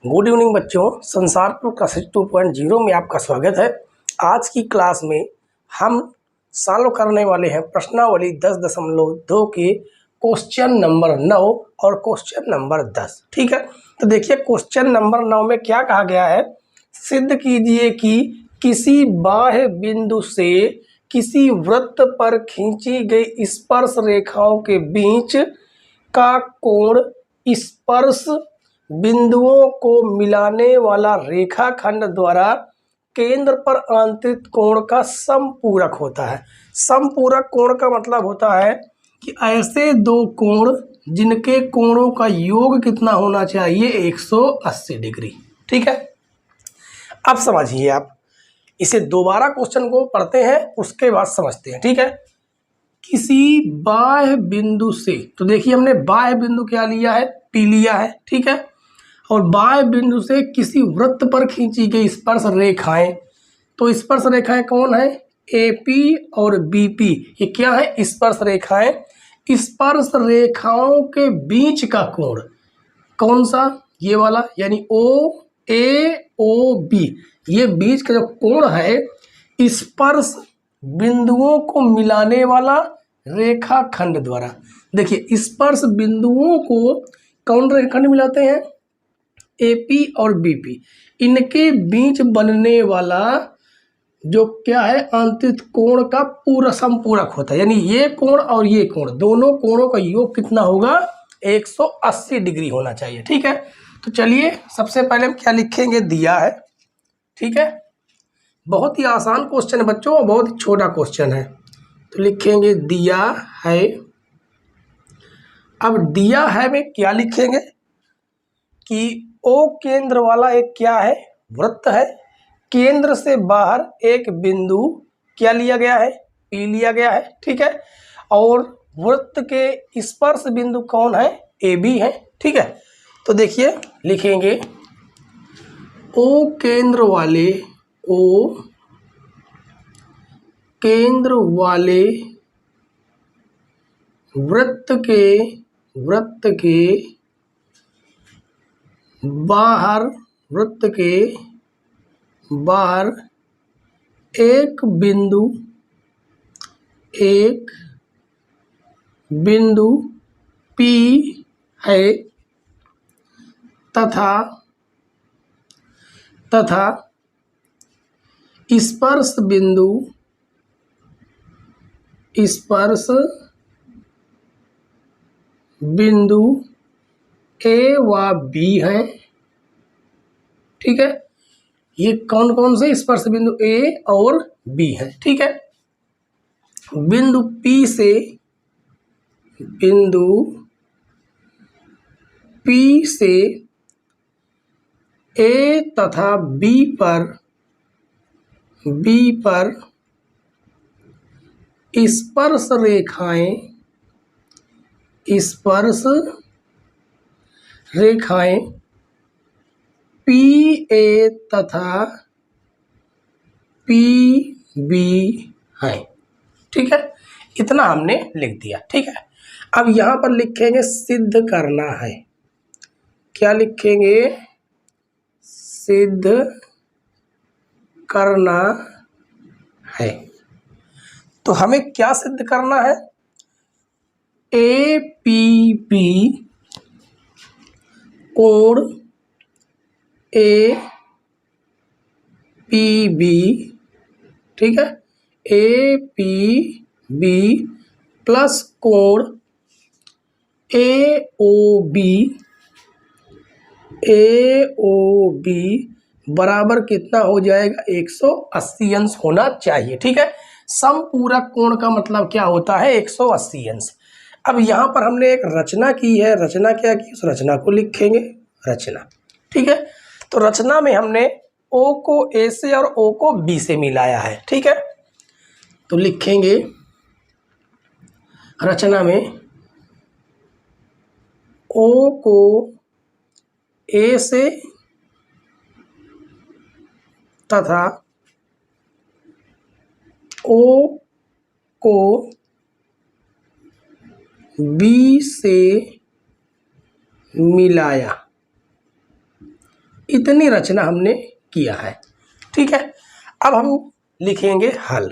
Good evening बच्चों, Sansarpur classes 2.0 में आपका स्वागत है। आज की क्लास में हम सॉल्व करने वाले हैं प्रश्नावली 10.2 के क्वेश्चन नंबर 9 और क्वेश्चन नंबर 10। ठीक है, तो देखिए क्वेश्चन नंबर 9 में क्या कहा गया है। सिद्ध कीजिए कि किसी बाह्य बिंदु से किसी वृत्त पर खींची गई स्पर्श रेखाओं के बीच का कोण स्पर्श बिंदुओं को मिलाने वाला रेखाखंड द्वारा केंद्र पर आंतरिक कोण का समपूरक होता है। समपूरक कोण का मतलब होता है कि ऐसे दो कोण जिनके कोणों का योग कितना होना चाहिए, 180 डिग्री। ठीक है, अब समझिए आप इसे दोबारा क्वेश्चन को पढ़ते हैं, उसके बाद समझते हैं। ठीक है, किसी बाह्य बिंदु से, तो देखिए हमने बाह्य बिंदु क्या लिया है, पी लिया है। ठीक है, और बाह्य बिंदु से किसी वृत्त पर खींची गई स्पर्श रेखाएं, तो स्पर्श रेखाएं कौन है, एपी और बीपी। ये क्या है, स्पर्श रेखाएं। स्पर्श रेखाओं के बीच का कोण कौन सा, ये वाला, यानी ओ ए ओ बी। ये बीच का जो कोण है स्पर्श बिंदुओं को मिलाने वाला रेखाखंड द्वारा। देखिए स्पर्श बिंदुओं को कौन रेखाखंड मिलाते हैं, एपी और बीपी। इनके बीच बनने वाला जो क्या है, आंतरिक कोण का पूरा संपूरक होता है। यानी ये कोण और ये कोण, दोनों कोणों का योग कितना होगा, 180 डिग्री होना चाहिए। ठीक है, तो चलिए सबसे पहले हम क्या लिखेंगे, दिया है। ठीक है, बहुत ही आसान क्वेश्चन है बच्चों, बहुत ही छोटा क्वेश्चन है। तो लिखेंगे दिया है। अब दिया है में क्या लिखेंगे कि ओ केंद्र वाला एक क्या है, वृत्त है। केंद्र से बाहर एक बिंदु क्या लिया गया है, पी लिया गया है। ठीक है, और वृत्त के स्पर्श बिंदु कौन है, ए बी है। ठीक है, तो देखिए लिखेंगे ओ केंद्र वाले, ओ केंद्र वाले वृत्त के बाहर, वृत्त के बाहर एक बिंदु P है तथा स्पर्श बिंदु A व B है। ठीक है, ये कौन कौन से स्पर्श बिंदु A और B है। ठीक है, बिंदु P से A तथा B पर स्पर्श रेखाएं PA तथा PB हैं। ठीक है, इतना हमने लिख दिया। ठीक है, अब यहां पर लिखेंगे सिद्ध करना है। क्या लिखेंगे, सिद्ध करना है। तो हमें क्या सिद्ध करना है, APB कोण APB, ठीक है, APB प्लस कोण AOB बराबर कितना हो जाएगा, 180 अंश होना चाहिए। ठीक है, समपूरक कोण का मतलब क्या होता है, 180 अंश। अब यहाँ पर हमने एक रचना की है। रचना क्या की, उस रचना को लिखेंगे, रचना। ठीक है, तो रचना में हमने O को A से और O को B से मिलाया है। ठीक है, तो लिखेंगे रचना में O को A से तथा O को B से मिलाया। इतनी रचना हमने किया है। ठीक है, अब हम लिखेंगे हल।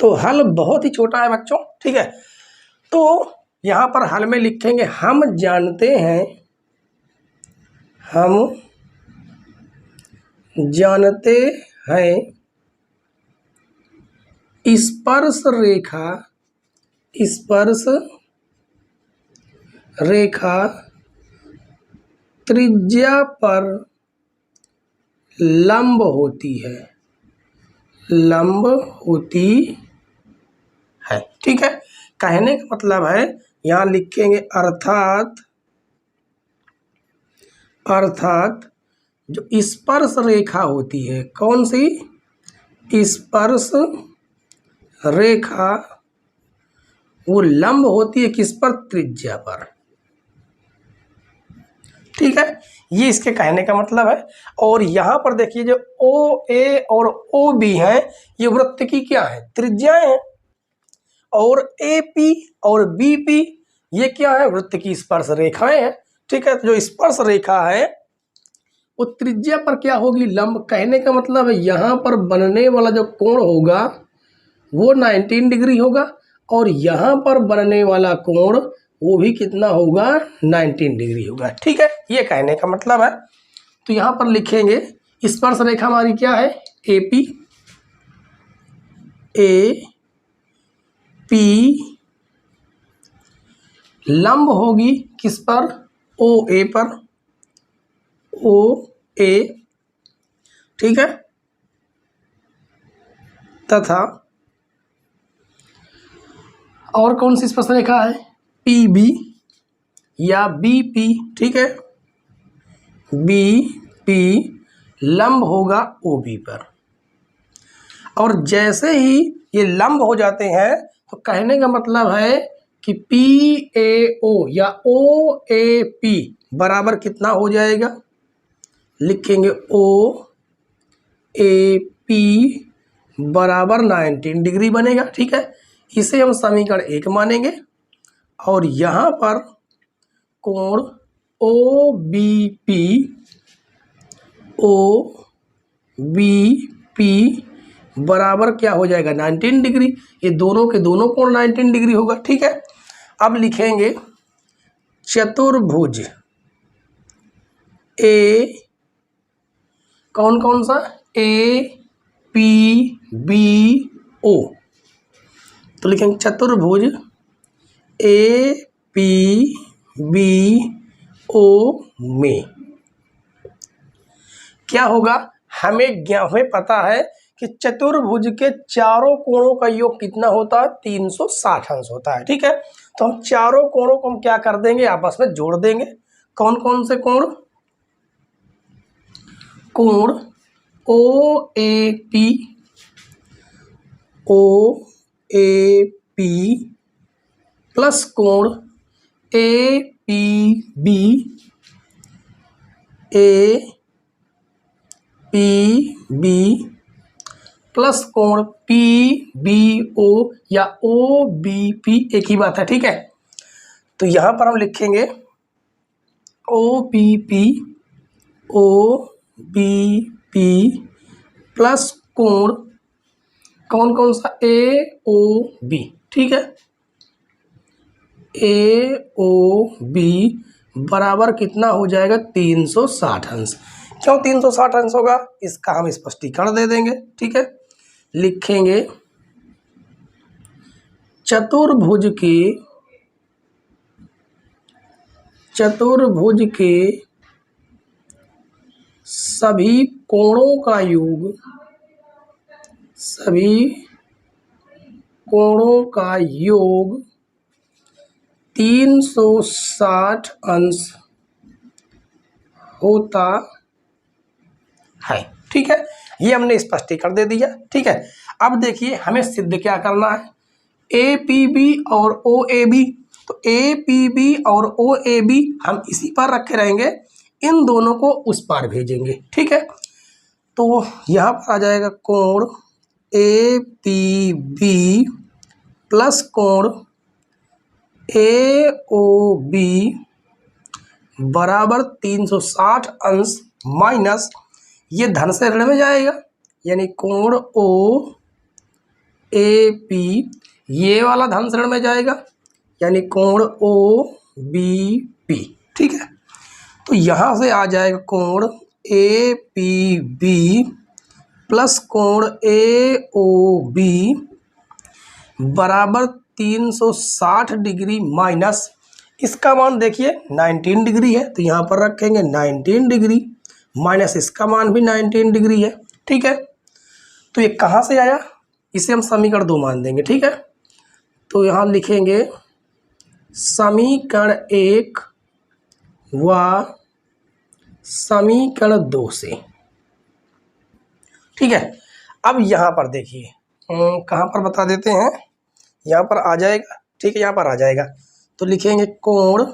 तो हल बहुत ही छोटा है बच्चों। ठीक है, तो यहां पर हल में लिखेंगे हम जानते हैं स्पर्श रेखा त्रिज्या पर लंब होती है। ठीक है, कहने का मतलब है यहां लिखेंगे अर्थात जो स्पर्श रेखा होती है, कौन सी स्पर्श रेखा, वो लंब होती है किस पर, त्रिज्या पर। ठीक है, ये इसके कहने का मतलब है। और यहां पर देखिए जो ओ ए और ओ बी है, ये वृत्त की क्या है, त्रिज्याएं हैं। और ए पी और बी पी ये क्या है, वृत्त की स्पर्श रेखाएं हैं। ठीक है, तो जो स्पर्श रेखा है वो त्रिज्या पर क्या होगी, लंब। कहने का मतलब है यहां पर बनने वाला जो कोण होगा वो 19 डिग्री होगा, और यहां पर बनने वाला कोण वो भी कितना होगा, 19 डिग्री होगा। ठीक है, ये कहने का मतलब है। तो यहां पर लिखेंगे स्पर्श रेखा हमारी क्या है, ए पी लंब होगी किस पर, ओ ए पर, ओ ए। ठीक है, तथा और कौन सी स्पर्श रेखा है, पी बी या बी पी। ठीक है, बी पी लंब होगा ओ बी पर। और जैसे ही ये लंब हो जाते हैं तो कहने का मतलब है कि पी ए ओ या ओ ए पी बराबर कितना हो जाएगा, लिखेंगे ओ ए पी बराबर 19 डिग्री बनेगा। ठीक है, इसे हम समीकरण 1 मानेंगे। और यहाँ पर कोण ओ बी पी बराबर क्या हो जाएगा, 19 डिग्री। ये दोनों के दोनों कोण 19 डिग्री होगा। ठीक है, अब लिखेंगे चतुर्भुज ए, कौन कौन सा, ए पी बी ओ। तो लिखेंगे चतुर्भुज ए पी बी ओ में क्या होगा, हमें पता है कि चतुर्भुज के चारों कोणों का योग कितना होता है, 360 अंश होता है। ठीक है, तो हम चारों कोणों को हम क्या कर देंगे, आपस में जोड़ देंगे। कौन कौन से कोण, कोण ओ ए पी प्लस कोण ए पी बी प्लस कोण पी बी ओ या ओ बी पी, एक ही बात है। ठीक है, तो यहां पर हम लिखेंगे ओ बी पी प्लस कोण कौन कौन सा, ए ओ बी। ठीक है, ए ओ बी बराबर कितना हो जाएगा, 360 अंश। क्यों 360 अंश होगा, इसका हम स्पष्टीकरण दे देंगे। ठीक है, लिखेंगे चतुर्भुज के सभी कोणों का योग 360 अंश होता है। ठीक है, ये हमने स्पष्टीकरण दे दिया। ठीक है, अब देखिए हमें सिद्ध क्या करना है, ए पी बी और ओ ए बी। तो ए पी बी और ओ ए बी हम इसी पर रखे रहेंगे, इन दोनों को उस पार भेजेंगे। ठीक है, तो यहाँ पर आ जाएगा कोण ए पी बी प्लस कोण ए ओ बी बराबर 360 अंश माइनस ये धन से ऋण में जाएगा, यानी कोण ओ ए पी, ये वाला धन से ऋण में जाएगा, यानी कोण ओ बी पी। ठीक है, तो यहाँ से आ जाएगा कोण ए पी बी प्लस कोण ए ओ बी बराबर 360 डिग्री माइनस इसका मान देखिए 19 डिग्री है, तो यहाँ पर रखेंगे 19 डिग्री माइनस इसका मान भी 19 डिग्री है। ठीक है, तो ये कहाँ से आया, इसे हम समीकरण 2 मान देंगे। ठीक है, तो यहाँ लिखेंगे समीकरण 1 व समीकरण 2 से। ठीक है, अब यहाँ पर देखिए कहाँ पर बता देते हैं, यहाँ पर आ जाएगा। ठीक है, यहाँ पर आ जाएगा, तो लिखेंगे कोण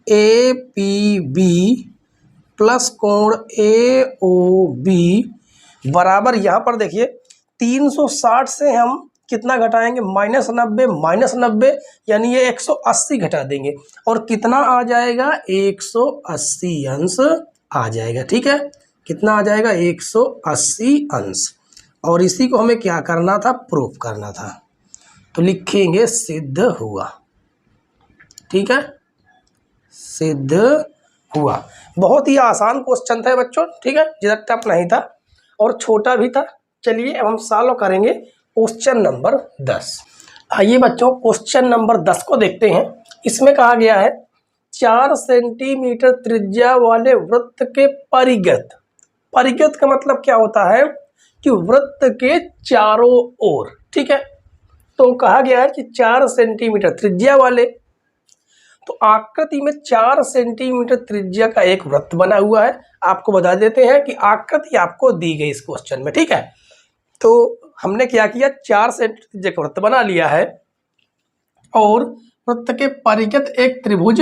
ए पी बी प्लस कोण ए ओ बी बराबर, यहाँ पर देखिए 360 से हम कितना घटाएंगे, -90 यानी ये 180 घटा देंगे और कितना आ जाएगा, 180 अंश आ जाएगा। ठीक है, कितना आ जाएगा, 180 अंश। और इसी को हमें क्या करना था, प्रूफ करना था, तो लिखेंगे सिद्ध हुआ। ठीक है, सिद्ध हुआ। बहुत ही आसान क्वेश्चन था बच्चों। ठीक है, ज़्यादा टफ नहीं था और छोटा भी था। चलिए अब हम सॉल्व करेंगे क्वेश्चन नंबर 10। आइए बच्चों क्वेश्चन नंबर 10 को देखते हैं। इसमें कहा गया है 4 सेंटीमीटर त्रिज्या वाले वृत्त के परिघत। परिघत का मतलब क्या होता है कि वृत्त के चारों ओर। ठीक है, तो कहा गया है कि 4 सेंटीमीटर त्रिज्या वाले, तो आकृति में 4 सेंटीमीटर त्रिज्या का एक वृत्त बना हुआ है। आपको बता देते हैं कि आकृति आपको दी गई इस क्वेश्चन में। ठीक है, तो हमने क्या किया, 4 सेंटीमीटर त्रिज्या का वृत्त बना लिया है और वृत्त के परिघत एक त्रिभुज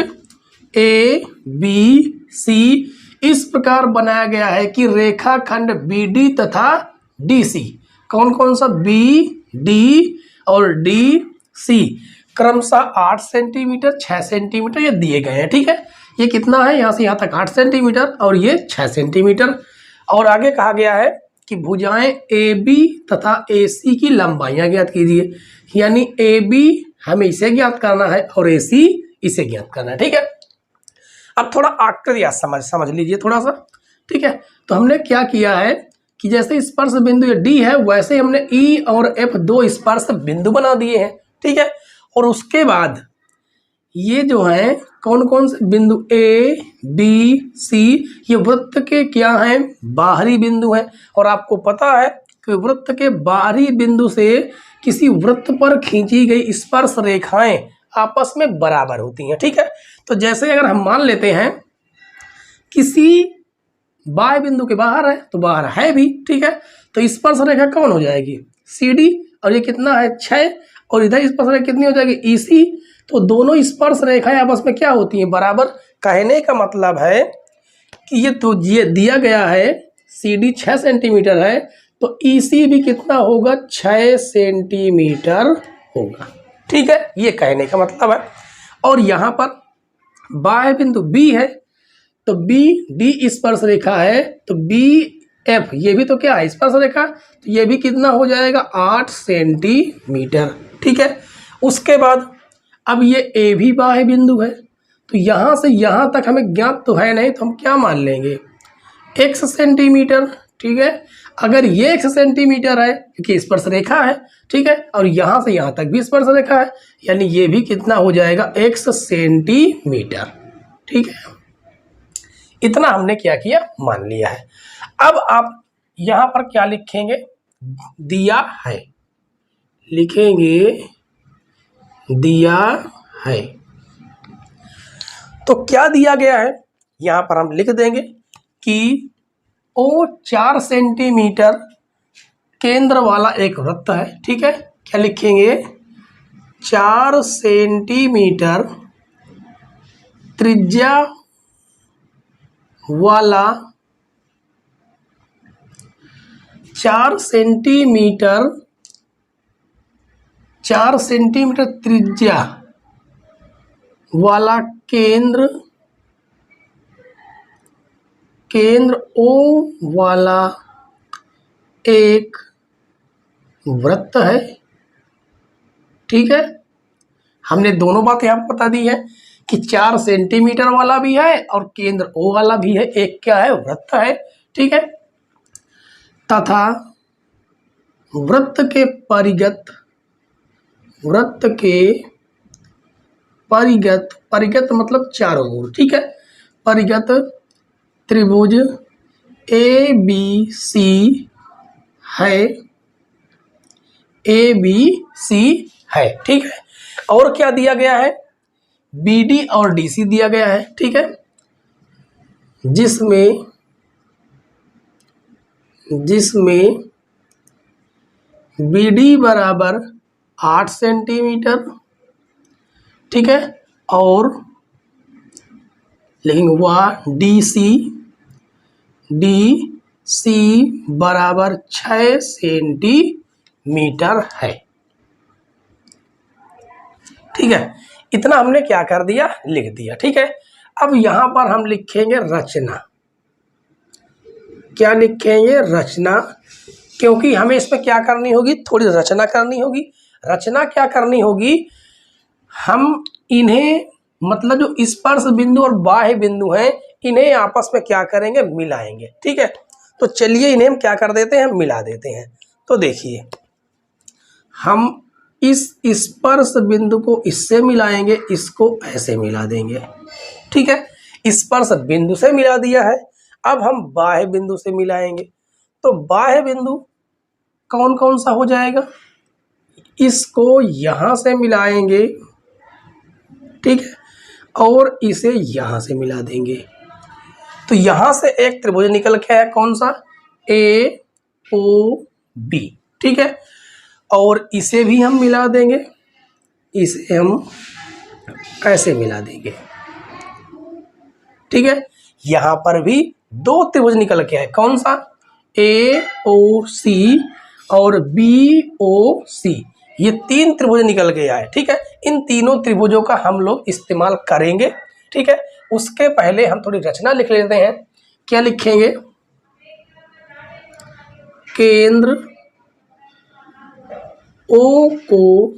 ए बी सी इस प्रकार बनाया गया है कि रेखाखंड बी डी तथा डी सी, कौन कौन सा, बी डी और डी सी क्रमशः 8 सेंटीमीटर 6 सेंटीमीटर ये दिए गए हैं। ठीक है, ये कितना है, यहाँ से यहाँ तक 8 सेंटीमीटर और ये 6 सेंटीमीटर। और आगे कहा गया है कि भुजाएं ए बी तथा ए सी की लंबाइयाँ ज्ञात कीजिए, यानी ए बी हमें इसे ज्ञात करना है और ए सी इसे ज्ञात करना है। ठीक है, अब थोड़ा आकृति समझ लीजिए थोड़ा सा। ठीक है, तो हमने क्या किया है कि जैसे स्पर्श बिंदु ये डी है, वैसे हमने ई और एफ 2 स्पर्श बिंदु बना दिए हैं। ठीक है, और उसके बाद ये जो है कौन कौन से बिंदु ए बी सी ये वृत्त के क्या हैं, बाहरी बिंदु हैं। और आपको पता है कि वृत्त के बाहरी बिंदु से किसी वृत्त पर खींची गई स्पर्श रेखाएं आपस में बराबर होती हैं। ठीक है, तो जैसे अगर हम मान लेते हैं किसी बाह्य बिंदु के बाहर है तो बाहर है भी। ठीक है, तो स्पर्श रेखा कौन हो जाएगी, सी डी, और ये कितना है 6, और इधर स्पर्श रेखा कितनी हो जाएगी, ई सी। तो दोनों स्पर्श रेखाएं आपस में क्या होती हैं, बराबर। कहने का मतलब है कि ये दिया गया है सी डी 6 सेंटीमीटर है, तो ई सी भी कितना होगा, 6 सेंटीमीटर होगा। ठीक है, ये कहने का मतलब है। और यहाँ पर बाह्य बिंदु बी है, तो बी डी स्पर्श रेखा है, तो बी एफ ये भी तो क्या है, स्पर्श रेखा, तो ये भी कितना हो जाएगा, 8 सेंटीमीटर। ठीक है, उसके बाद अब ये ए भी बाह्य बिंदु है, तो यहाँ से यहाँ तक हमें ज्ञात तो है नहीं, तो हम क्या मान लेंगे, x सेंटीमीटर। ठीक है, अगर ये x सेंटीमीटर है क्योंकि स्पर्श रेखा है। ठीक है, और यहाँ से यहाँ तक भी स्पर्श रेखा है, यानी ये भी कितना हो जाएगा, x सेंटीमीटर। ठीक है, इतना हमने क्या किया, मान लिया है। अब आप यहाँ पर क्या लिखेंगे, दिया है, लिखेंगे दिया है। तो क्या दिया गया है, यहाँ पर हम लिख देंगे कि ओ 4 सेंटीमीटर केंद्र वाला एक वृत्त है। ठीक है, क्या लिखेंगे, 4 सेंटीमीटर त्रिज्या वाला 4 सेंटीमीटर त्रिज्या वाला केंद्र केंद्र O वाला एक वृत्त है। ठीक है, हमने दोनों बातें यहाँ बता दी है कि 4 सेंटीमीटर वाला भी है और केंद्र O वाला भी है, एक क्या है, वृत्त है। ठीक है, तथा वृत्त के परिगत मतलब चारों ओर। ठीक है, परिगत त्रिभुज ABC है। ठीक है, और क्या दिया गया है, BD और DC दिया गया है। ठीक है, जिसमें BD बराबर 8 सेंटीमीटर। ठीक है, और लेकिन वह DC बराबर 6 सेंटीमीटर है। ठीक है, इतना हमने क्या कर दिया, लिख दिया। ठीक है, अब यहां पर हम लिखेंगे रचना। क्या लिखेंगे, रचना, क्योंकि हमें इसमें क्या करनी होगी, थोड़ी रचना करनी होगी। रचना क्या करनी होगी, हम इन्हें मतलब जो स्पर्श बिंदु और बाह्य बिंदु हैं, इन्हें आपस में क्या करेंगे, मिलाएंगे। ठीक है, तो चलिए इन्हें हम क्या कर देते हैं, मिला देते हैं। तो देखिए, हम इस स्पर्श बिंदु को इससे मिलाएंगे, इसको ऐसे मिला देंगे। ठीक है, स्पर्श बिंदु से मिला दिया है। अब हम बाह्य बिंदु से मिलाएंगे, तो बाह्य बिंदु कौन कौन सा हो जाएगा, इसको यहां से मिलाएंगे। ठीक है, और इसे यहां से मिला देंगे, तो यहां से एक त्रिभुज निकल के आया, कौन सा, AOB। ठीक है, और इसे भी हम मिला देंगे, इसे हम ऐसे मिला देंगे। ठीक है, यहां पर भी 2 त्रिभुज निकल के आए, कौन सा, AOC और BOC, ये 3 त्रिभुज निकल के आए। ठीक है, इन तीनों त्रिभुजों का हम लोग इस्तेमाल करेंगे। ठीक है, उसके पहले हम थोड़ी रचना लिख लेते हैं। क्या लिखेंगे, केंद्र O को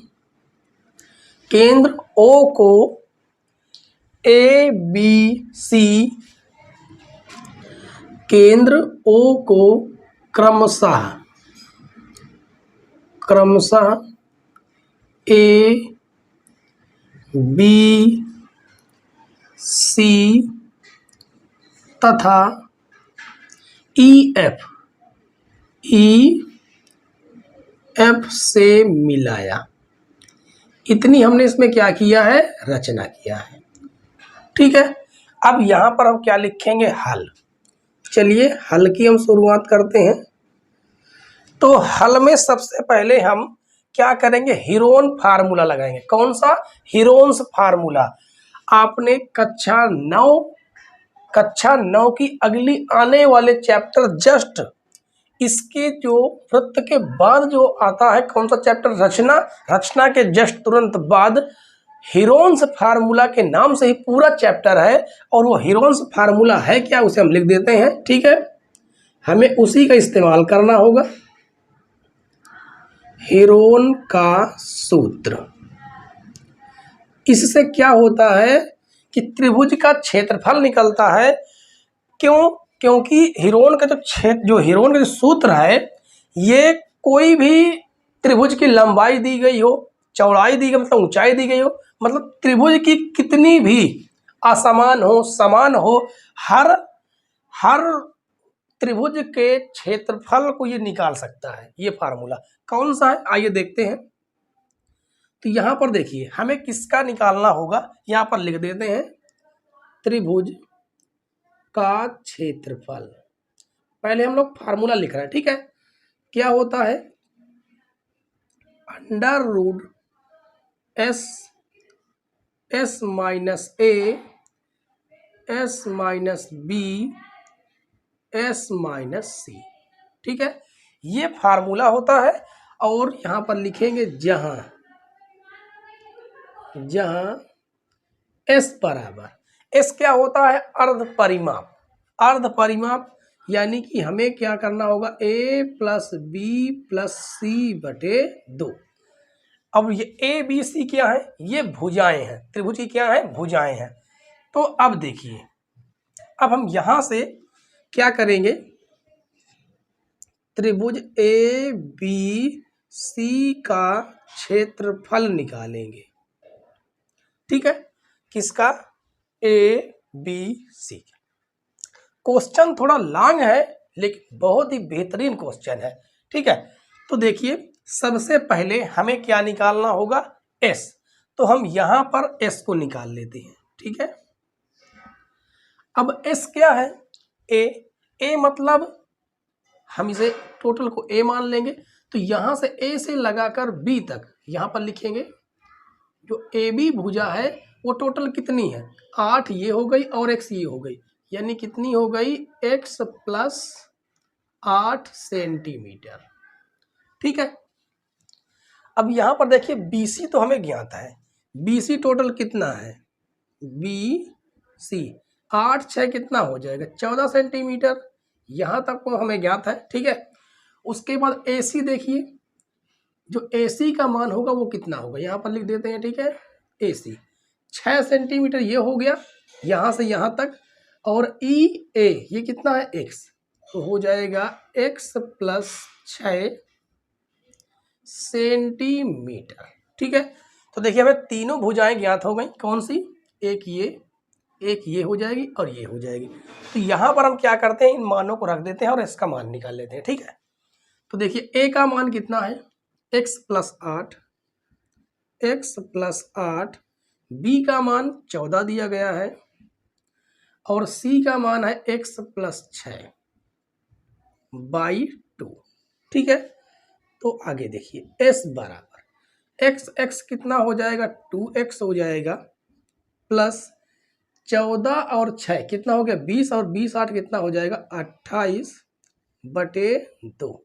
ABC, केंद्र O को क्रमशः ABC तथा EF से मिलाया। इतनी हमने इसमें क्या किया है, रचना किया है। ठीक है, अब यहां पर हम क्या लिखेंगे, हल। चलिए हल की हम शुरुआत करते हैं। तो हल में सबसे पहले हम क्या करेंगे, हीरोन फार्मूला लगाएंगे। कौन सा, हीरोन्स फार्मूला। आपने कक्षा 9 की अगली आने वाले चैप्टर जस्ट इसके जो वृत्त के बाद जो आता है, कौन सा चैप्टर, रचना के जस्ट तुरंत बाद हीरोन्स फार्मूला के नाम से ही पूरा चैप्टर है। और वो हीरोन्स फार्मूला है क्या, उसे हम लिख देते हैं। ठीक है, हमें उसी का इस्तेमाल करना होगा। हीरोन का सूत्र, इससे क्या होता है कि त्रिभुज का क्षेत्रफल निकलता है। क्यों, क्योंकि हीरोन का हीरोन का जो सूत्र है, ये कोई भी त्रिभुज की लंबाई दी गई हो, चौड़ाई दी गई मतलब ऊंचाई दी गई हो, मतलब त्रिभुज की कितनी भी असमान हो, समान हो, हर त्रिभुज के क्षेत्रफल को ये निकाल सकता है। ये फार्मूला कौन सा है, आइए देखते हैं। तो यहां पर देखिए, हमें किसका निकालना होगा, यहां पर लिख देते हैं, त्रिभुज का क्षेत्रफल। पहले हम लोग फार्मूला लिख रहे हैं। ठीक है, क्या होता है, under root S minus A S minus B S minus C। ठीक है, ये फार्मूला होता है। और यहां पर लिखेंगे जहां S बराबर, S क्या होता है, अर्ध परिमाप। अर्ध परिमाप यानी कि हमें क्या करना होगा, a प्लस बी प्लस सी बटे 2। अब ये ए बी सी क्या है, ये भुजाएं हैं, त्रिभुज की क्या है, भुजाएं हैं। तो अब देखिए, अब हम यहां से क्या करेंगे, त्रिभुज ए बी सी का क्षेत्रफल निकालेंगे। ठीक है, किसका, ए बी सी। क्वेश्चन थोड़ा लॉन्ग है लेकिन बहुत ही बेहतरीन क्वेश्चन है। ठीक है, तो देखिए सबसे पहले हमें क्या निकालना होगा, एस। तो हम यहां पर एस को निकाल लेते हैं। ठीक है, अब एस क्या है, ए मतलब हम इसे टोटल को ए मान लेंगे। तो यहां से ए से लगाकर बी तक यहां पर लिखेंगे, जो ए बी भुजा है वो टोटल कितनी है, 8 ये हो गई और x ये हो गई, यानी कितनी हो गई, x प्लस 8 सेंटीमीटर। ठीक है, अब यहां पर देखिए BC तो हमें ज्ञात है, BC टोटल कितना है, BC 8 6 कितना हो जाएगा, 14 सेंटीमीटर, यहां तक को हमें ज्ञात है। ठीक है, उसके बाद AC देखिए, जो AC का मान होगा वो कितना होगा, यहां पर लिख देते हैं। ठीक है, AC 6 सेंटीमीटर ये हो गया यहां से यहां तक, और EA ये कितना है, x, तो हो जाएगा x प्लस 6 सेंटीमीटर। ठीक है, तो देखिए हमें तीनों भुजाएं ज्ञात हो गई, कौन सी, एक ये हो जाएगी और ये हो जाएगी। तो यहां पर हम क्या करते हैं, इन मानों को रख देते हैं और इसका मान निकाल लेते हैं। ठीक है, तो देखिए a का मान कितना है, x प्लस 8, b का मान 14 दिया गया है, और c का मान है x प्लस 6/2। ठीक है, तो आगे देखिए s बराबर x कितना हो जाएगा, 2x हो जाएगा, प्लस 14 और 6 कितना हो गया, 20, और 20 8 कितना हो जाएगा, 28/2।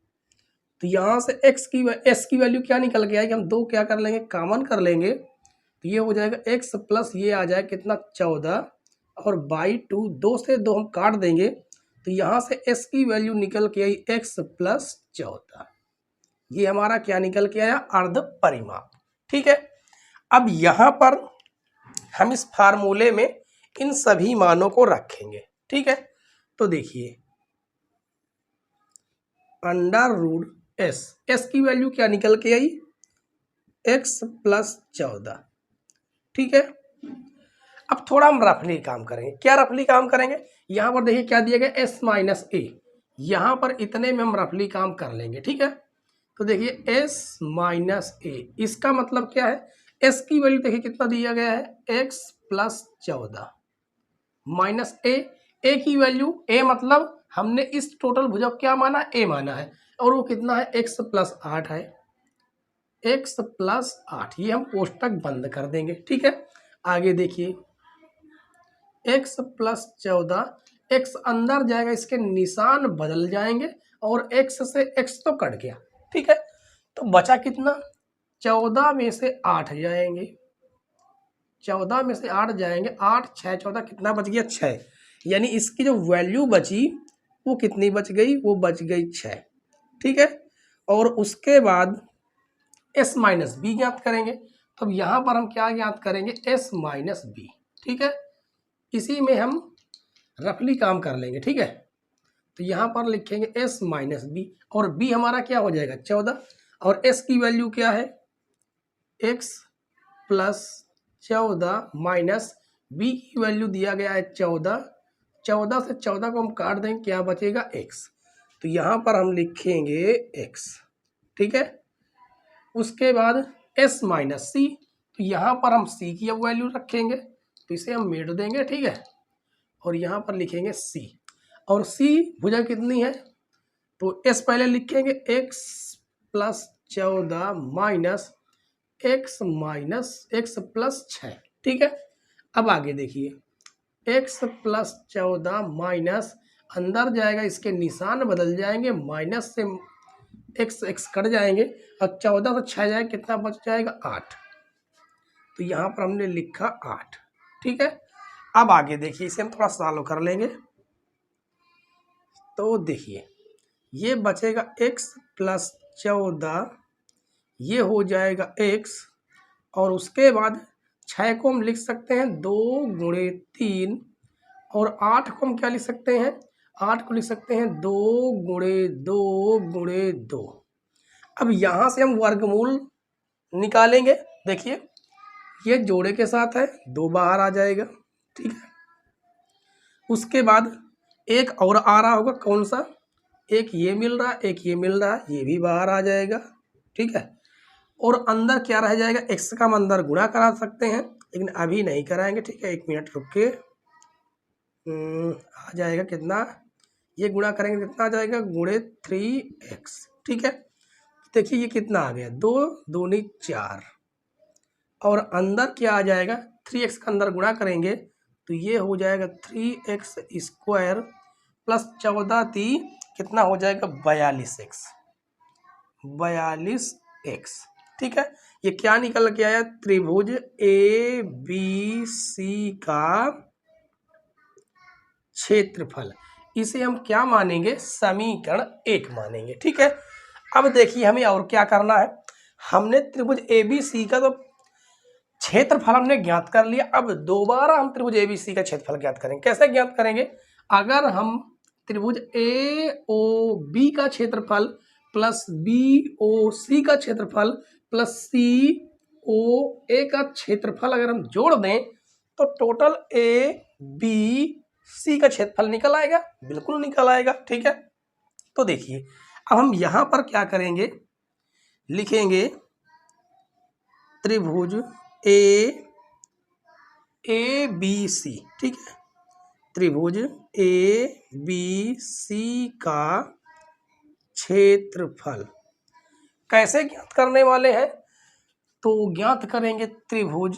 तो यहाँ से s की वैल्यू क्या निकल के आएगी, हम दो क्या कर लेंगे, कॉमन कर लेंगे, तो ये हो जाएगा x प्लस ये आ जाए कितना, 14, और बाई 2, 2 से 2 हम काट देंगे, तो यहाँ से s की वैल्यू निकल के आई x प्लस 14। ये हमारा क्या निकल के आया, अर्ध परिमाप। ठीक है, अब यहाँ पर हम इस फार्मूले में इन सभी मानों को रखेंगे। ठीक है, तो देखिए अंडर रूट s की वैल्यू क्या निकल के आई, x प्लस 14। ठीक है, अब थोड़ा हम रफली काम करेंगे, क्या रफली काम करेंगे, यहां पर देखिए क्या दिया गया, s माइनस ए, यहां पर इतने में हम रफली काम कर लेंगे। ठीक है, तो देखिए s माइनस ए, इसका मतलब क्या है, s की वैल्यू देखिए कितना दिया गया है, x प्लस 14 माइनस ए की वैल्यू, a मतलब हमने इस टोटल भुजा को क्या माना, a माना है, और वो कितना है, x प्लस 8 है, x प्लस 8, ये हम कोष्टक बंद कर देंगे। ठीक है, आगे देखिए x प्लस 14, x अंदर जाएगा, इसके निशान बदल जाएंगे, और x से x तो कट गया। ठीक है, तो बचा कितना, 14 में से 8 जाएंगे, 14 में से 8 जाएंगे, 8 6 14 कितना बच गया, 6, यानी इसकी जो वैल्यू बची वो कितनी बच गई, वो बच गई 6। ठीक है, और उसके बाद s माइनस बी ज्ञात करेंगे। तो अब यहाँ पर हम क्या ज्ञात करेंगे, s माइनस बी। ठीक है, इसी में हम रफली काम कर लेंगे। ठीक है, तो यहाँ पर लिखेंगे s माइनस बी, और b हमारा क्या हो जाएगा, 14, और s की वैल्यू क्या है, x प्लस 14 माइनस b की वैल्यू दिया गया है 14, 14 से 14 को हम काट देंगे, क्या बचेगा, x, तो यहाँ पर हम लिखेंगे x। ठीक है, उसके बाद s माइनस सी, तो यहाँ पर हम c की अब वैल्यू रखेंगे, तो इसे हम मिट देंगे। ठीक है, और यहाँ पर लिखेंगे c, और c भुजा कितनी है, तो s पहले लिखेंगे, x plus 14 minus x plus 6। ठीक है, अब आगे देखिए x प्लस 14 माइनस, अंदर जाएगा, इसके निशान बदल जाएंगे, माइनस से x कट जाएंगे, और 14 से 6 जाएगा, कितना बच जाएगा, 8, तो यहाँ पर हमने लिखा 8। ठीक है, अब आगे देखिए, इसे हम थोड़ा सॉल्व कर लेंगे। तो देखिए ये बचेगा x प्लस 14, ये हो जाएगा x, और उसके बाद 6 को हम लिख सकते हैं 2 गुणे 3, और 8 को हम क्या लिख सकते हैं, 8 को लिख सकते हैं 2 गुणे 2 गुणे 2। अब यहाँ से हम वर्गमूल निकालेंगे। देखिए ये जोड़े के साथ है, 2 बाहर आ जाएगा, ठीक है। उसके बाद एक और आ रहा होगा, कौन सा, एक ये मिल रहा है, एक ये मिल रहा है, ये भी बाहर आ जाएगा, ठीक है। और अंदर क्या रह जाएगा, x का हम अंदर गुणा करा सकते हैं, लेकिन अभी नहीं कराएंगे, ठीक है। 1 मिनट रुक के आ जाएगा कितना, ये गुणा करेंगे कितना आ जाएगा, गुणे 3x, ठीक है। देखिए ये कितना आ गया, 2 दूनी 4, और अंदर क्या आ जाएगा, 3x का अंदर गुणा करेंगे तो ये हो जाएगा 3x स्क्वायर प्लस 14 3 कितना हो जाएगा, 42x, 42x, ठीक है। ये क्या निकल के आया, त्रिभुज ए बी सी का क्षेत्रफल। इसे हम क्या मानेंगे, समीकरण 1 मानेंगे, ठीक है। अब देखिए हमें और क्या करना है, हमने त्रिभुज ए बी सी का तो क्षेत्रफल हमने ज्ञात कर लिया। अब दोबारा हम त्रिभुज ए बी सी का क्षेत्रफल ज्ञात करेंगे। कैसे ज्ञात करेंगे, अगर हम त्रिभुज ए ओ बी का क्षेत्रफल प्लस बी ओ सी का क्षेत्रफल प्लस सी ओ ए का क्षेत्रफल अगर हम जोड़ दें तो टोटल ए बी सी का क्षेत्रफल निकल आएगा, बिल्कुल निकल आएगा, ठीक है। तो देखिए अब हम यहां पर क्या करेंगे, लिखेंगे त्रिभुज ए बी सी, ठीक है। त्रिभुज ए बी सी का क्षेत्रफल कैसे ज्ञात करने वाले हैं, तो ज्ञात करेंगे त्रिभुज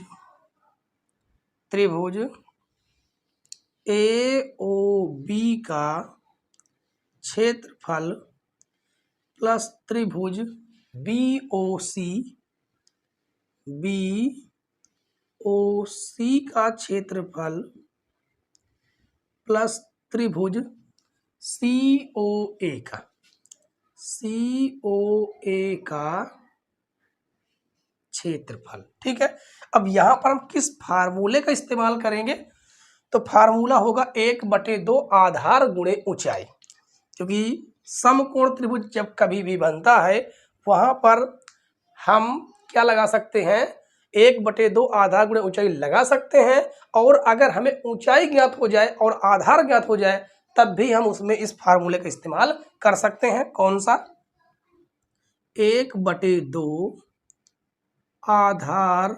ए ओ बी का क्षेत्रफल प्लस त्रिभुज बी ओ सी का क्षेत्रफल प्लस त्रिभुज सी ओ ए का क्षेत्रफल, ठीक है। अब यहां पर हम किस फार्मूले का इस्तेमाल करेंगे, तो फार्मूला होगा 1/2 आधार गुणे ऊंचाई, क्योंकि समकोण त्रिभुज जब कभी भी बनता है वहां पर हम क्या लगा सकते हैं, 1/2 आधार गुणे ऊंचाई लगा सकते हैं। और अगर हमें ऊंचाई ज्ञात हो जाए और आधार ज्ञात हो जाए तब भी हम उसमें इस फार्मूले का इस्तेमाल कर सकते हैं। कौन सा, 1/2 आधार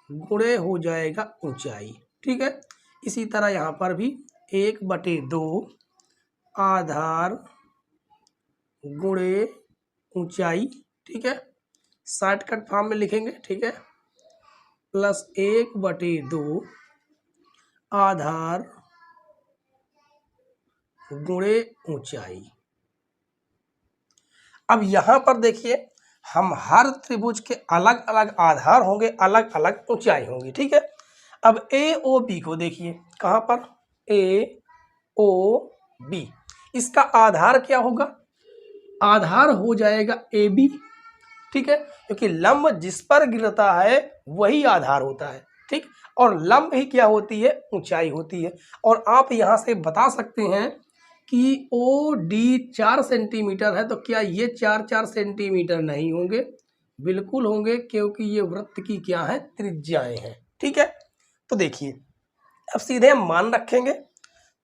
गुणे हो जाएगा ऊंचाई, ठीक है। इसी तरह यहाँ पर भी 1/2 आधार गुणे ऊंचाई, ठीक है, शॉर्टकट फॉर्म में लिखेंगे, ठीक है, प्लस 1/2 आधार गुणे ऊंचाई। अब यहां पर देखिए हम हर त्रिभुज के अलग अलग आधार होंगे, अलग अलग ऊंचाई होंगी, ठीक है। अब ए ओ बी को देखिए, कहां पर, ए ओ बी, इसका आधार क्या होगा, आधार हो जाएगा ए बी, ठीक है, क्योंकि लंब जिस पर गिरता है वही आधार होता है, ठीक। और लंब ही क्या होती है, ऊंचाई होती है। और आप यहां से बता सकते हैं कि ओ डी 4 सेंटीमीटर है, तो क्या ये 4 सेंटीमीटर नहीं होंगे, बिल्कुल होंगे, क्योंकि ये वृत्त की क्या है, त्रिज्याएं हैं, ठीक है। तो देखिए अब सीधे हम मान रखेंगे,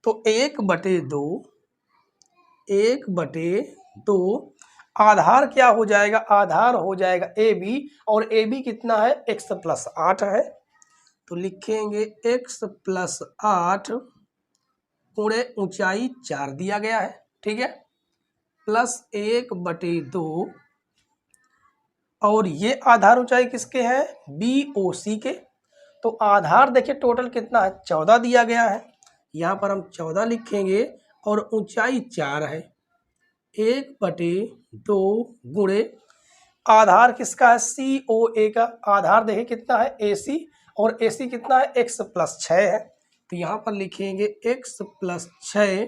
तो 1/2 आधार क्या हो जाएगा, आधार हो जाएगा ए बी, और ए बी कितना है, x प्लस 8 है, तो लिखेंगे x प्लस 8 गुणे ऊंचाई 4 दिया गया है, ठीक है, प्लस 1/2, और ये आधार ऊंचाई किसके हैं, बी ओ सी के। तो आधार देखिए टोटल कितना है, 14 दिया गया है, यहाँ पर हम 14 लिखेंगे, और ऊंचाई 4 है, 1/2 गुणे आधार किसका है, सी ओ ए का, आधार देखिए कितना है, ए सी, और ए सी कितना है, x प्लस 6 है, तो यहाँ पर लिखेंगे x प्लस 6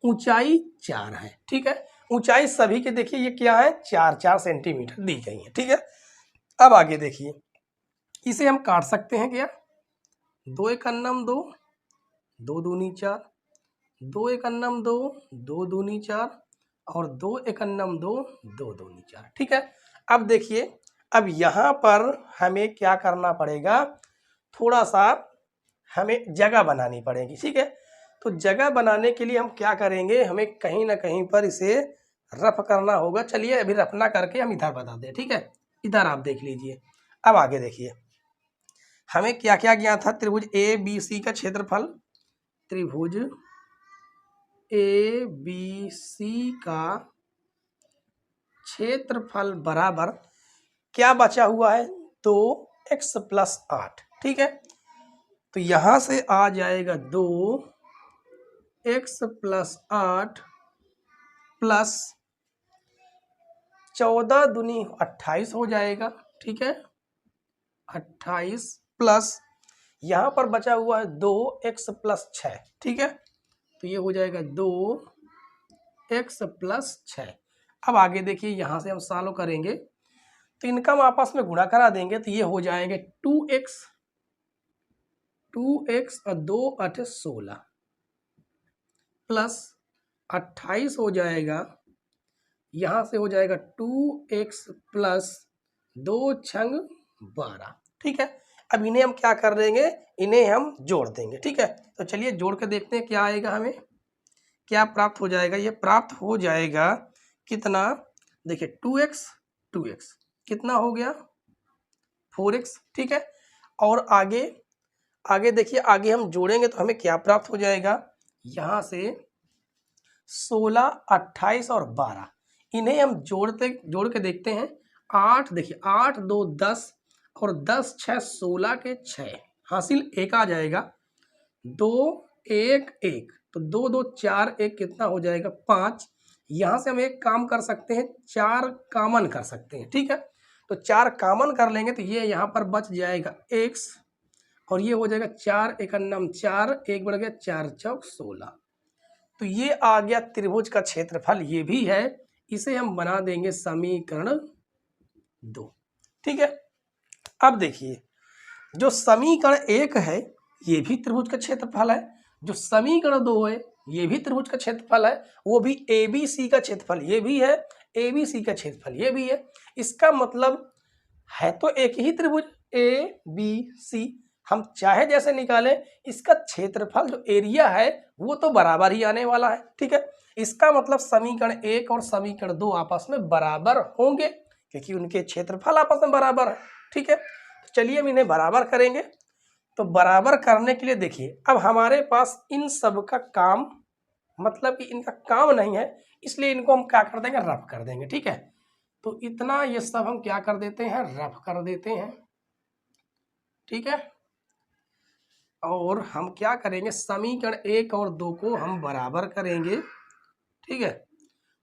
ऊंचाई 4 है, ठीक है। ऊंचाई सभी के देखिए ये क्या है, 4-4 सेंटीमीटर दी गई है, ठीक है। अब आगे देखिए, इसे हम काट सकते हैं क्या, 2 एक अन्नम 2, 2 दूनी 4, 2 एक अन्नम 2, 2 दूनी 4 और 2 एक अन्नम 2, 2 दूनी 4, ठीक है। अब देखिए, अब यहाँ पर हमें क्या करना पड़ेगा, थोड़ा सा हमें जगह बनानी पड़ेगी, ठीक है। तो जगह बनाने के लिए हम क्या करेंगे, हमें कहीं ना कहीं पर इसे रफ करना होगा। चलिए अभी रफ ना करके हम इधर बता दें, ठीक है। इधर आप देख लीजिए। अब आगे देखिए, हमें क्या क्या ज्ञात था, त्रिभुज ए बी सी का क्षेत्रफल, त्रिभुज ए बी सी का क्षेत्रफल बराबर क्या बचा हुआ है, 2x + 8, ठीक है। तो यहां से आ जाएगा 2x + 8 प्लस 14 दूनी 28 हो जाएगा, ठीक है। 28 प्लस यहाँ पर बचा हुआ है 2x + 6, ठीक है। तो ये हो जाएगा 2x + 6। अब आगे देखिए, यहाँ से हम सॉल्व करेंगे तो इनका हम आपस में गुणा करा देंगे, तो ये हो जाएंगे 2x और 2 8 16 प्लस 28 हो जाएगा, यहाँ से हो जाएगा 2x + 2 छंग 12, ठीक है। अब इन्हें हम क्या कर देंगे, इन्हें हम जोड़ देंगे, ठीक है। तो चलिए जोड़ के देखते हैं क्या आएगा, हमें क्या प्राप्त हो जाएगा। ये प्राप्त हो जाएगा कितना, देखिए 2x कितना हो गया 4x, ठीक है। और आगे आगे देखिए, आगे हम जोड़ेंगे तो हमें क्या प्राप्त हो जाएगा, यहाँ से 16 28 और 12, इन्हें हम जोड़ के देखते हैं। 8 देखिए, 8 2 10 और 10 6 16 के 6 हासिल 1 आ जाएगा, 2 1 1, तो 2 2 4 1 कितना हो जाएगा 5। यहाँ से हम एक काम कर सकते हैं, 4 कॉमन कर सकते हैं, ठीक है। तो 4 कॉमन कर लेंगे तो ये यहाँ पर बच जाएगा x और ये हो जाएगा 4 एक अन्नम 4, 1 बढ़ गया 4 चौक 16। तो ये आ गया त्रिभुज का क्षेत्रफल, ये भी है। इसे हम बना देंगे समीकरण 2, ठीक है। अब देखिए, जो समीकरण 1 है ये भी त्रिभुज का क्षेत्रफल है, जो समीकरण 2 है ये भी त्रिभुज का क्षेत्रफल है, वो भी ABC का क्षेत्रफल ये भी है, ABC का क्षेत्रफल ये भी है। इसका मतलब है तो एक ही त्रिभुज ABC, हम चाहे जैसे निकालें, इसका क्षेत्रफल जो एरिया है वो तो बराबर ही आने वाला है, ठीक है। इसका मतलब समीकरण 1 और समीकरण 2 आपस में बराबर होंगे क्योंकि उनके क्षेत्रफल आपस में बराबर है, ठीक है। तो चलिए हम इन्हें बराबर करेंगे। तो बराबर करने के लिए देखिए, अब हमारे पास इन सब का काम, मतलब कि इनका काम नहीं है, इसलिए इनको हम क्या कर देंगे, रफ कर देंगे, ठीक है। तो इतना ये सब हम क्या कर देते हैं, रफ कर देते हैं, ठीक है। और हम क्या करेंगे, समीकरण 1 और 2 को हम बराबर करेंगे, ठीक है।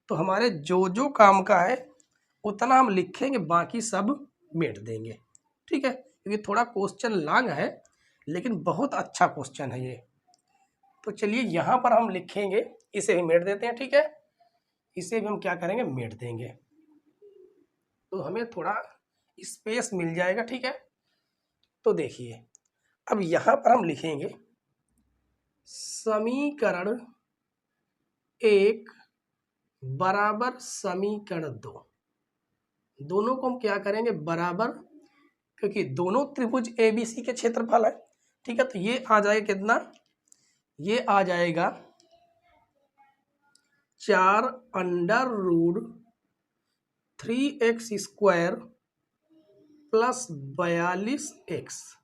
तो हमारे जो जो काम का है उतना हम लिखेंगे, बाकी सब मिट देंगे, ठीक है। ये थोड़ा क्वेश्चन लॉन्ग है लेकिन बहुत अच्छा क्वेश्चन है ये। तो चलिए यहाँ पर हम लिखेंगे, इसे भी मिट देते हैं, ठीक है। इसे भी हम क्या करेंगे, मिट देंगे, तो हमें थोड़ा स्पेस मिल जाएगा, ठीक है। तो देखिए, अब यहाँ पर हम लिखेंगे समीकरण 1 बराबर समीकरण 2, दोनों को हम क्या करेंगे, बराबर, क्योंकि दोनों त्रिभुज ABC के क्षेत्रफल है, ठीक है। तो ये आ जाएगा कितना, ये आ जाएगा 4 √3x² प्लस 42x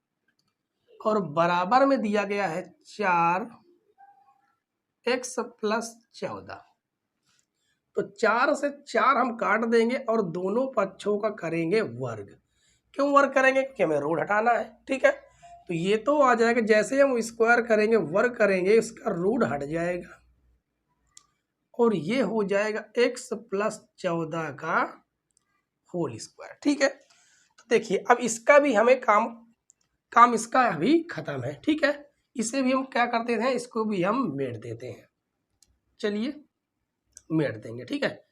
और बराबर में दिया गया है 4x + 14। तो 4 से 4 हम काट देंगे और दोनों पक्षों का करेंगे वर्ग। क्यों वर्ग करेंगे, क्योंकि हमें रूट हटाना है, ठीक है। तो ये तो आ जाएगा, जैसे हम स्क्वायर करेंगे वर्ग करेंगे, इसका रूट हट जाएगा और ये हो जाएगा x + 14 का होल स्क्वायर, ठीक है। तो देखिए, अब इसका भी हमें काम इसका अभी खत्म है, ठीक है। इसे भी हम क्या करते हैं, इसको भी हम मेट देते हैं। चलिए मेट देंगे, ठीक है।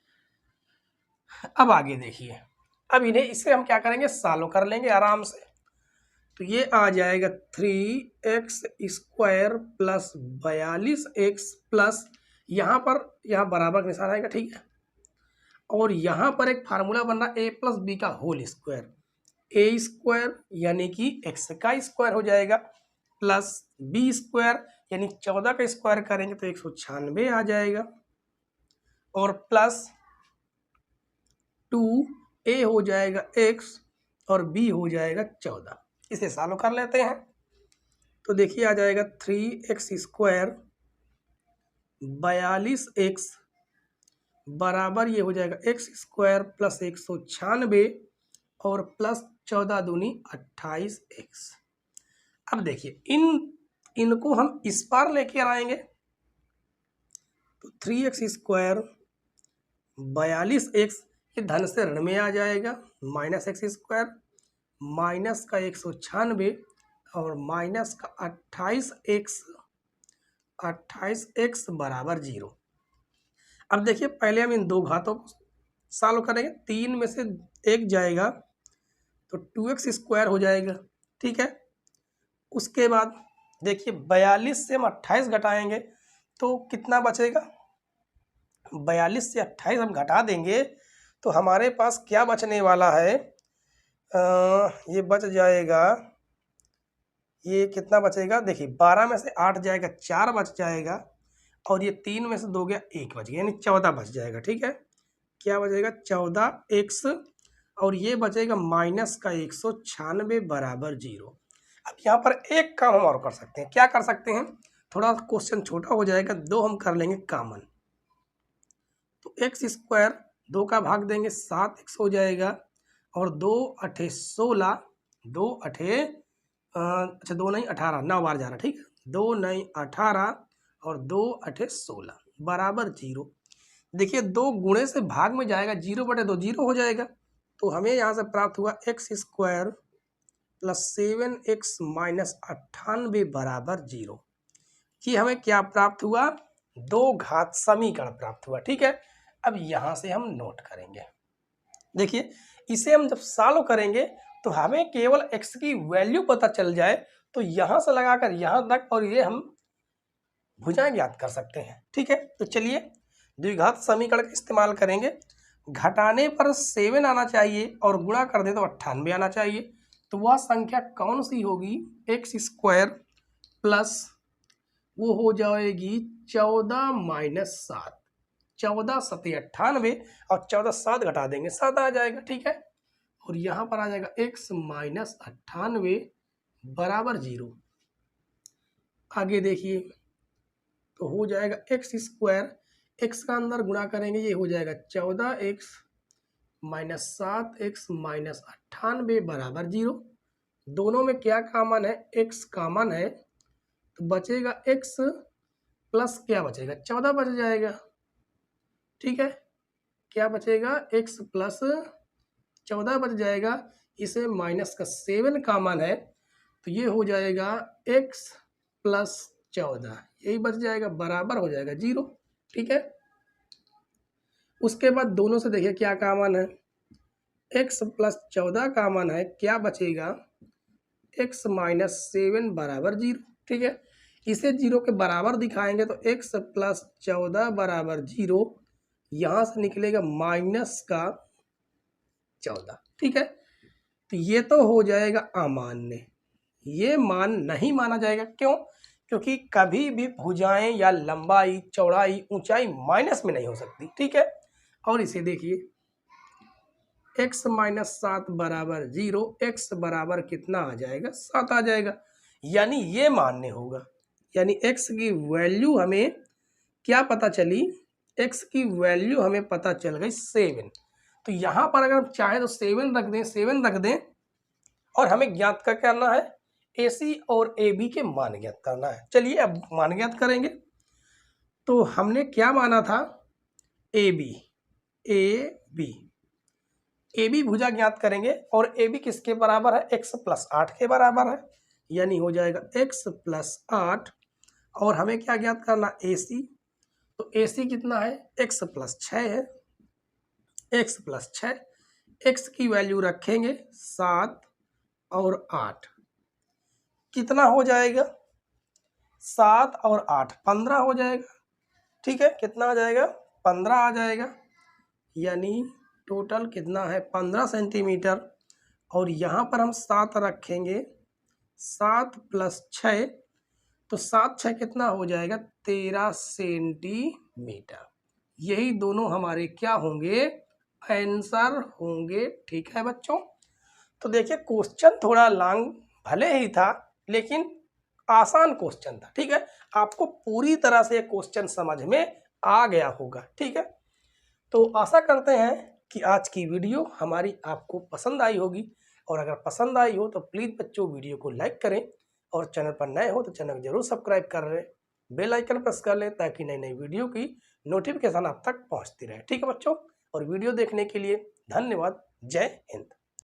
अब आगे देखिए, अब इन्हें इसे हम क्या करेंगे, सॉल्व कर लेंगे आराम से। तो ये आ जाएगा 3x² प्लस 42x प्लस यहाँ पर बराबर का निशान आएगा, ठीक है। और यहाँ पर एक फार्मूला बन रहा है a प्लस बी का होल स्क्वायर, ए स्क्वायर यानी कि x का स्क्वायर हो जाएगा प्लस बी स्क्वायर यानी 14 का स्क्वायर करेंगे तो 196 आ जाएगा, और प्लस 2a हो जाएगा x और b हो जाएगा 14। इसे सॉल्व कर लेते हैं। तो देखिए आ जाएगा 3x² 42x बराबर ये हो जाएगा x² प्लस 196 और प्लस 14 दूनी 28x। अब देखिए इनको हम इस पार लेके आएंगे तो 3x² 42x ये धन से ऋण में आ जाएगा, माइनस x² माइनस का 196 और माइनस का 28x बराबर 0। अब देखिए पहले हम इन दो घातों को सॉल्व करेंगे, 3 में से 1 जाएगा तो 2x² हो जाएगा, ठीक है। उसके बाद देखिए 42 से हम 28 घटाएंगे तो कितना बचेगा, 42 से 28 हम घटा देंगे तो हमारे पास क्या बचने वाला है, ये बच जाएगा, ये कितना बचेगा, देखिए 12 में से 8 जाएगा 4 बच जाएगा, और ये 3 में से 2 गया 1 बच गया यानी 14 बच जाएगा, ठीक है। क्या बचेगा 14x और ये बचेगा माइनस का 196 बराबर 0। अब यहाँ पर एक काम हम और कर सकते हैं, क्या कर सकते हैं, थोड़ा क्वेश्चन छोटा हो जाएगा, 2 हम कर लेंगे कॉमन। तो x² 2 का भाग देंगे 7x हो जाएगा, और 2 अठे 16, 2 अठे अच्छा 2 नहीं 18, 9 बार जा रहा, ठीक है, 2 नहीं 18 और 2 अठे 16 बराबर 0। देखिए 2 गुणे से भाग में जाएगा, 0/2 0 हो जाएगा। तो हमें यहाँ से प्राप्त हुआ x² प्लस 7x माइनस 98 बराबर 0। कि हमें क्या प्राप्त हुआ, 2 घात समीकरण प्राप्त हुआ, ठीक है। अब यहाँ से हम नोट करेंगे, देखिए इसे हम जब सॉल्व करेंगे तो हमें केवल x की वैल्यू पता चल जाए तो यहाँ से लगाकर यहाँ तक और ये हम भुजाएं ज्ञात कर सकते हैं, ठीक है। तो चलिए द्विघात समीकरण का इस्तेमाल करेंगे, घटाने पर 7 आना चाहिए और गुणा कर दे तो 98 आना चाहिए। तो वह संख्या कौन सी होगी, x² प्लस वो हो जाएगी 14 माइनस 7, 14 7 98 और 14 7 घटा देंगे 7 आ जाएगा, ठीक है। और यहाँ पर आ जाएगा x माइनस 98 बराबर 0। आगे देखिए तो हो जाएगा x², x का अंदर गुणा करेंगे ये हो जाएगा 14x माइनस 7x माइनस 98 बराबर 0। दोनों में क्या कॉमन है, x कॉमन है, तो बचेगा x प्लस क्या बचेगा 14 बच जाएगा, ठीक है। क्या बचेगा, x प्लस 14 बच जाएगा, इसे माइनस का 7 कॉमन है तो ये हो जाएगा x प्लस 14, यही बच जाएगा बराबर हो जाएगा 0, ठीक है। उसके बाद दोनों से देखिए क्या कॉमन है, x प्लस 14 कॉमन है, क्या बचेगा x माइनस 7 बराबर 0, ठीक है। इसे 0 के बराबर दिखाएंगे तो x प्लस 14 बराबर 0, यहाँ से निकलेगा माइनस का 14, ठीक है। तो ये तो हो जाएगा अमान्य, ये मान नहीं माना जाएगा, क्यों, क्योंकि कभी भी भुजाएं या लंबाई चौड़ाई ऊंचाई माइनस में नहीं हो सकती, ठीक है। और इसे देखिए x माइनस 7 बराबर 0, x बराबर कितना आ जाएगा 7 आ जाएगा, यानी ये मान्य होगा। यानी x की वैल्यू हमें क्या पता चली, x की वैल्यू हमें पता चल गई 7। तो यहाँ पर अगर हम चाहे तो 7 रख दें और हमें ज्ञात क्या करना है, AC और AB के मान ज्ञात करना है। चलिए अब मान ज्ञात करेंगे। तो हमने क्या माना था, AB भुजा ज्ञात करेंगे और AB किसके बराबर है, x प्लस 8 के बराबर है, यानी हो जाएगा x प्लस 8। और हमें क्या ज्ञात करना, AC, तो AC कितना है, x प्लस 6 है, x प्लस 6, x की वैल्यू रखेंगे 7 और 8, कितना हो जाएगा, 7 और 8 15 हो जाएगा। ठीक है, कितना आ जाएगा, 15 आ जाएगा, यानी टोटल कितना है 15 सेंटीमीटर। और यहाँ पर हम 7 रखेंगे, 7 प्लस 6, तो 7 6 कितना हो जाएगा 13 सेंटीमीटर। यही दोनों हमारे क्या होंगे, आंसर होंगे। ठीक है बच्चों, तो देखिए क्वेश्चन थोड़ा लॉन्ग भले ही था लेकिन आसान क्वेश्चन था। ठीक है, आपको पूरी तरह से क्वेश्चन समझ में आ गया होगा। ठीक है, तो आशा करते हैं कि आज की वीडियो हमारी आपको पसंद आई होगी, और अगर पसंद आई हो तो प्लीज़ बच्चों वीडियो को लाइक करें, और चैनल पर नए हो तो चैनल जरूर सब्सक्राइब कर लें, बेल आइकन प्रेस कर लें ताकि नई नई वीडियो की नोटिफिकेशन आप तक पहुंचती रहे। ठीक है बच्चों, और वीडियो देखने के लिए धन्यवाद। जय हिंद।